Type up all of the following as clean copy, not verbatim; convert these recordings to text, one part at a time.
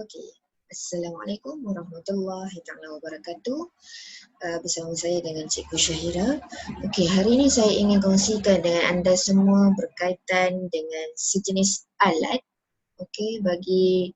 Okey. Assalamualaikum warahmatullahi taala wabarakatuh. Bersama saya dengan Cikgu Syahira. Okey, hari ini saya ingin kongsikan dengan anda semua berkaitan dengan sejenis alat, okey, bagi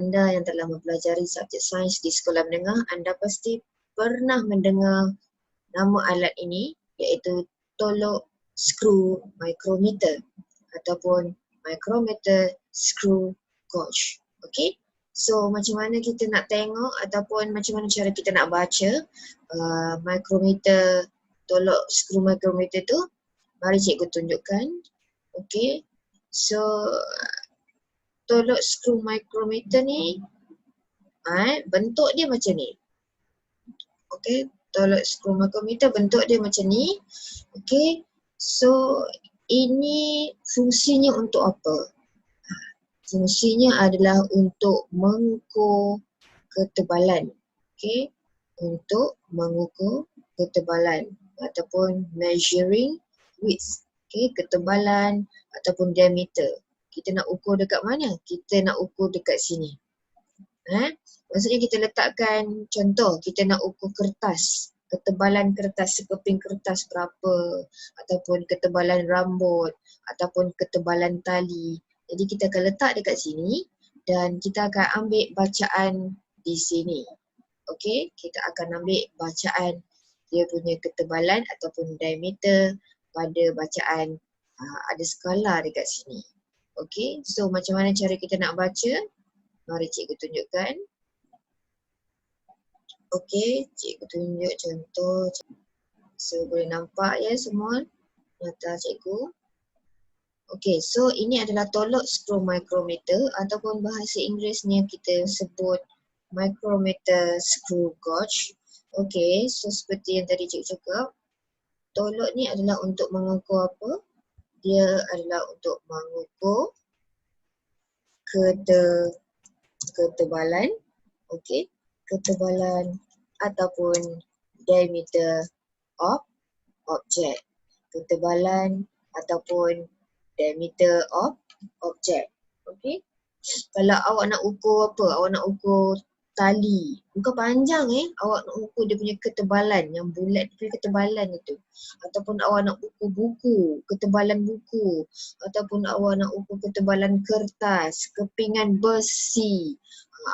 anda yang telah mempelajari subjek sains di sekolah menengah, anda pasti pernah mendengar nama alat ini, iaitu tolok skru micrometer ataupun micrometer screw gauge. Okey. So macam mana kita nak tengok ataupun macam mana cara kita nak baca micrometer, tolok skru micrometer tu? Mari cikgu tunjukkan. Okey. So tolok skru micrometer ni bentuk dia macam ni. Okey, tolok skru micrometer bentuk dia macam ni. Okey. So ini fungsinya untuk apa? Fungsinya adalah untuk mengukur ketebalan. Okey, untuk mengukur ketebalan ataupun measuring width. Okey, ketebalan ataupun diameter. Kita nak ukur dekat mana? Kita nak ukur dekat sini. Maksudnya kita letakkan contoh, kita nak ukur kertas. Ketebalan kertas, sekeping kertas berapa, ataupun ketebalan rambut, ataupun ketebalan tali. Jadi kita akan letak dekat sini dan kita akan ambil bacaan di sini. Okey, kita akan ambil bacaan dia punya ketebalan ataupun diameter pada bacaan ada skala dekat sini. Okey, so macam mana cara kita nak baca? Mari cikgu tunjukkan. Okey, cikgu tunjuk contoh. So boleh nampak ya semua mata cikgu. Okey, so ini adalah tolok skru micrometer ataupun bahasa Inggerisnya kita sebut micrometer screw gauge. Okey, so seperti yang tadi cikgu cakap, tolok ni adalah untuk mengukur apa? Dia adalah untuk mengukur ketebalan, okey, ketebalan ataupun diameter of object. Ketebalan ataupun diameter of object. Okey. Kalau awak nak ukur apa? Awak nak ukur tali. Bukan panjang awak nak ukur dia punya ketebalan, yang bulat dia punya ketebalan itu. Ataupun awak nak ukur buku, ketebalan buku. Ataupun awak nak ukur ketebalan kertas, kepingan besi.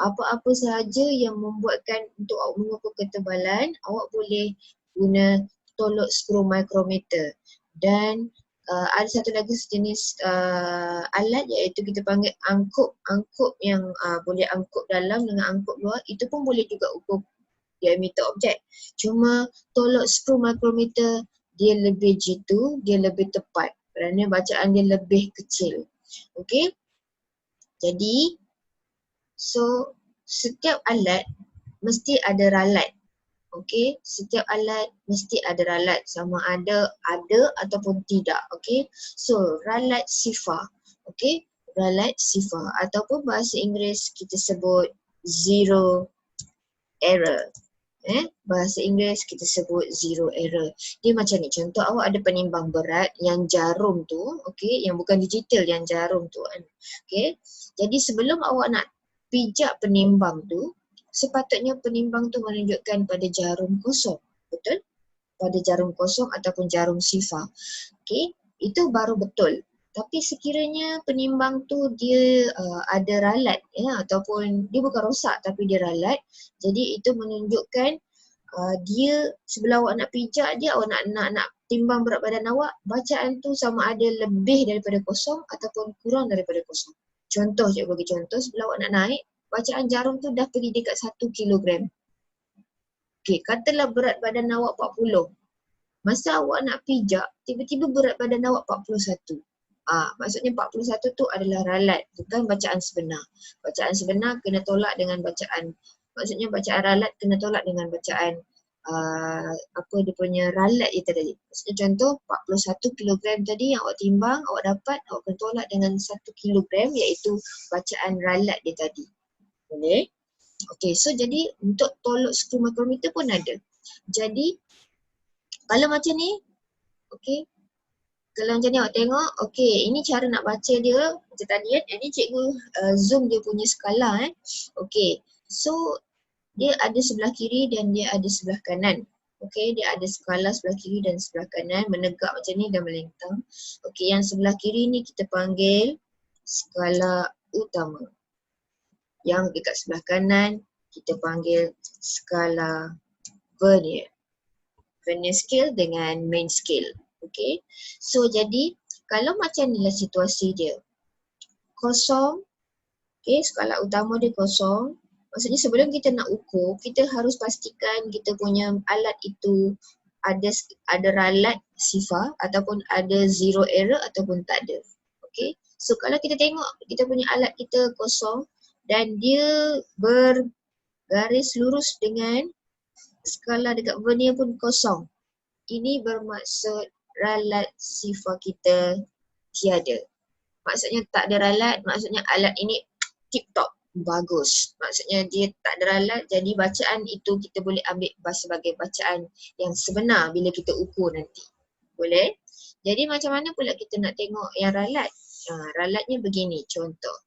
Apa-apa sahaja yang membuatkan untuk awak mengukur ketebalan, awak boleh guna tolok skru micrometer. Dan ada satu lagi sejenis alat iaitu kita panggil angkup. Angkup yang boleh angkup dalam dengan angkup luar, itu pun boleh juga ukur diameter objek. Cuma tolok skru micrometer dia lebih jitu, dia lebih tepat kerana bacaan dia lebih kecil. Okey. Jadi so setiap alat mesti ada ralat. Okey, setiap alat mesti ada ralat, sama ada ataupun tidak. Okey, so ralat sifar. Okey, ralat sifar ataupun bahasa Inggeris kita sebut zero error. Bahasa Inggeris kita sebut zero error. Dia macam ni, contoh awak ada penimbang berat yang jarum tu, okey, yang bukan digital, yang jarum tu kan. Okey, jadi sebelum awak nak pijak penimbang tu, sepatutnya penimbang tu menunjukkan pada jarum kosong. Betul? Pada jarum kosong ataupun jarum sifar. Okey, itu baru betul. Tapi sekiranya penimbang tu dia ada ralat ataupun dia bukan rosak tapi dia ralat, jadi itu menunjukkan dia sebelum awak nak pijak dia, awak nak timbang berat badan awak, bacaan tu sama ada lebih daripada kosong ataupun kurang daripada kosong. Contoh, cikgu bagi contoh, sebelum awak nak naik, bacaan jarum tu dah pergi dekat 1 kilogram. Okey, katalah berat badan awak 40. Masa awak nak pijak, tiba-tiba berat badan awak 41. Maksudnya 41 tu adalah ralat, bukan bacaan sebenar. Bacaan sebenar kena tolak dengan bacaan, maksudnya bacaan ralat kena tolak dengan bacaan apa dia punya ralat dia tadi. Maksudnya contoh 41 kilogram tadi yang awak timbang, awak dapat, awak kena tolak dengan 1 kilogram iaitu bacaan ralat dia tadi. Boleh? Okey, so jadi untuk tolok skru micrometer pun ada. Jadi kalau macam ni, okey, Kalau macam ni awak tengok, okey, ini cara nak baca dia macam tadi kan. Ini cikgu zoom dia punya skala Okey, so dia ada sebelah kiri dan dia ada sebelah kanan. Okey, dia ada skala sebelah kiri dan sebelah kanan, menegak macam ni dan melintang. Okey, yang sebelah kiri ni kita panggil skala utama. Yang dekat sebelah kanan kita panggil skala vernier. Vernier scale dengan main scale. Okey, so jadi kalau macam inilah situasi dia, kosong, okey, skala utama dia kosong. Maksudnya sebelum kita nak ukur, kita harus pastikan kita punya alat itu ada ralat sifar ataupun ada zero error ataupun tak ada. Okey, so kalau kita tengok kita punya alat kita kosong dan dia bergaris lurus dengan skala dekat vernier pun kosong, ini bermaksud ralat sifar kita tiada. Maksudnya tak ada ralat, maksudnya alat ini tip top, bagus. Maksudnya dia tak ada ralat, jadi bacaan itu kita boleh ambil sebagai bacaan yang sebenar bila kita ukur nanti. Boleh? Jadi macam mana pula kita nak tengok yang ralat? Ralatnya begini, contoh.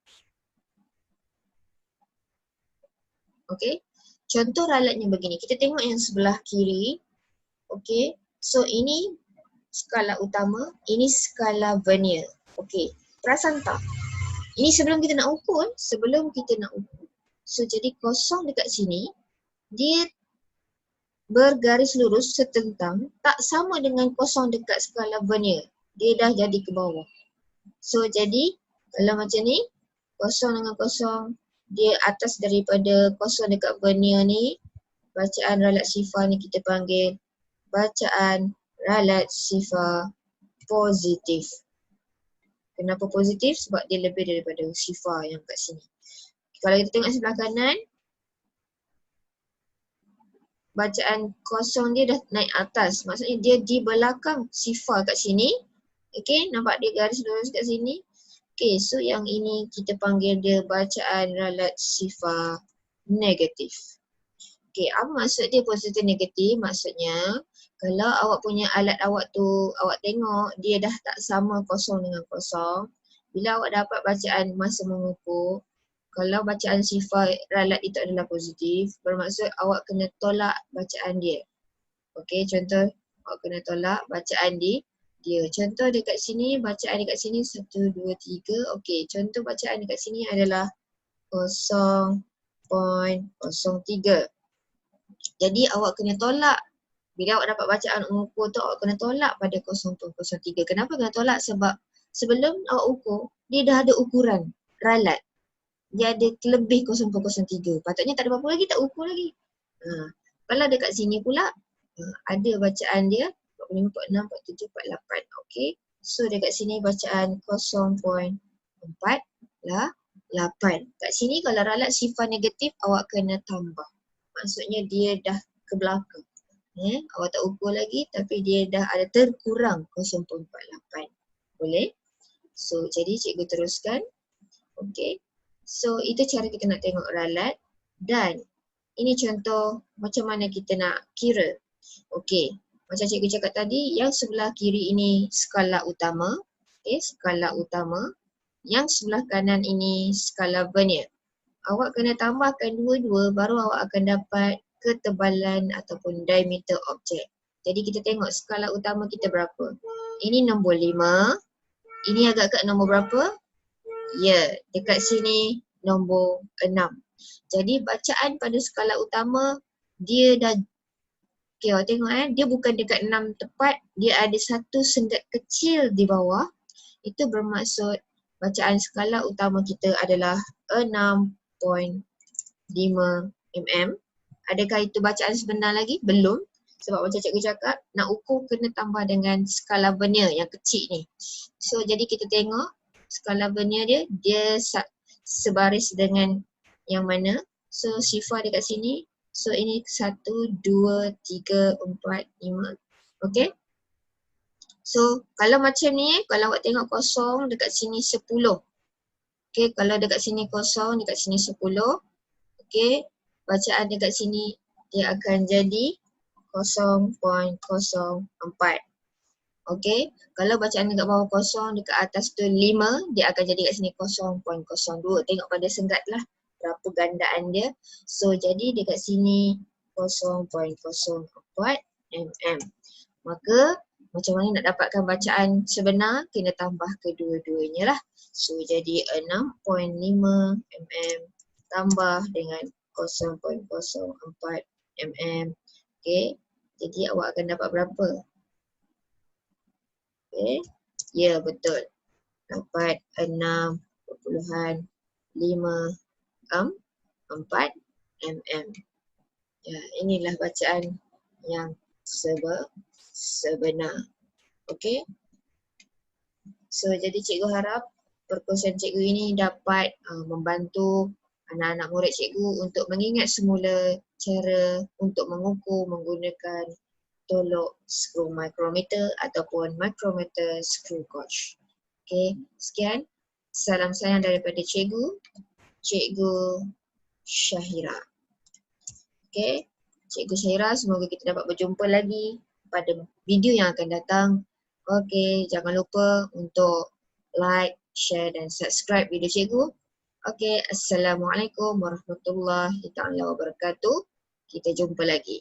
Okey, contoh ralatnya begini. Kita tengok yang sebelah kiri. Okey, so ini skala utama, ini skala vernier. Okey, perasan tak? Ini sebelum kita nak ukur, So jadi kosong dekat sini, dia bergaris lurus setentang, tak sama dengan kosong dekat skala vernier. Dia dah jadi ke bawah. So jadi kalau macam ni, kosong dengan kosong, dia atas daripada kosong dekat vernier ni, bacaan ralat sifar ni kita panggil bacaan ralat sifar positif. Kenapa positif? Sebab dia lebih daripada sifar yang kat sini. Kalau kita tengok sebelah kanan, bacaan kosong dia dah naik atas. Maksudnya dia di belakang sifar kat sini. Okey, nampak dia garis lurus kat sini. Okey, so yang ini kita panggil dia bacaan ralat sifar negatif. Okey, apa maksud dia positif negatif? Maksudnya kalau awak punya alat awak tu, awak tengok dia dah tak sama kosong dengan kosong. Bila awak dapat bacaan masa mengukur, kalau bacaan sifar ralat itu adalah positif, bermaksud awak kena tolak bacaan dia. Okey, contoh awak kena tolak bacaan dia. Contoh dekat sini, bacaan dekat sini 1, 2, 3. Okey, contoh bacaan dekat sini adalah 0.03. Jadi awak kena tolak. Bila awak dapat bacaan mengukur tu, awak kena tolak pada 0.03. Kenapa kena tolak? Sebab sebelum awak ukur, dia dah ada ukuran ralat. Dia ada lebih 0.03. Patutnya tak ada apa-apa lagi, tak ukur lagi. Kalau dekat sini pula, ada bacaan dia 45, 46, 47, 48. Okey. So dekat sini bacaan 0.48. Kat sini kalau ralat sifar negatif, awak kena tambah. Maksudnya dia dah ke belakang. Awak tak ukur lagi tapi dia dah ada terkurang 0.48. Boleh? So jadi cikgu teruskan. Okey. So itu cara kita nak tengok ralat dan ini contoh macam mana kita nak kira. Okey. Macam cikgu cakap tadi, yang sebelah kiri ini skala utama. Okey, skala utama. Yang sebelah kanan ini skala vernier. Awak kena tambahkan dua-dua baru awak akan dapat ketebalan ataupun diameter objek. Jadi kita tengok skala utama kita berapa. Ini nombor 5. Ini agak kat nombor berapa? Ya, dekat sini nombor 6. Jadi bacaan pada skala utama dia dah, okey awak tengok dia bukan dekat 6 tepat, dia ada satu sendat kecil di bawah. Itu bermaksud bacaan skala utama kita adalah 6.5 mm. Adakah itu bacaan sebenar lagi? Belum. Sebab macam cikgu cakap, nak ukur kena tambah dengan skala vernier yang kecil ni. So jadi kita tengok skala vernier dia sebaris dengan yang mana. So sifar dekat sini. So ini 1, 2, 3, 4, 5. Okay. So kalau macam ni, kalau awak tengok kosong dekat sini 10. Okay, kalau dekat sini kosong, dekat sini 10. Okay, bacaan dekat sini dia akan jadi 0.04. Okey, kalau bacaan dekat bawah kosong, dekat atas tu 5, dia akan jadi kat sini 0.02. Tengok pada senggat lah berapa gandaan dia. So jadi dekat sini 0.04 mm. Maka macam mana nak dapatkan bacaan sebenar? Kena tambah kedua-duanya lah. So jadi 6.5 mm tambah dengan 0.04 mm. Okey, jadi awak akan dapat berapa? Okey, ya betul. Dapat 6.54 mm. Ya, inilah bacaan yang sebenar. Okey. So jadi cikgu harap perkongsian cikgu ini dapat membantu anak-anak murid cikgu untuk mengingat semula cara untuk mengukur menggunakan tolok skru micrometer ataupun micrometer screw gauge. Okey, sekian. Salam sayang daripada cikgu, Cikgu Syahira. Okey, Cikgu Syahira, semoga kita dapat berjumpa lagi pada video yang akan datang. Okey, jangan lupa untuk like, share dan subscribe video cikgu. Okey, Assalamualaikum warahmatullahi taala wabarakatuh. Kita jumpa lagi.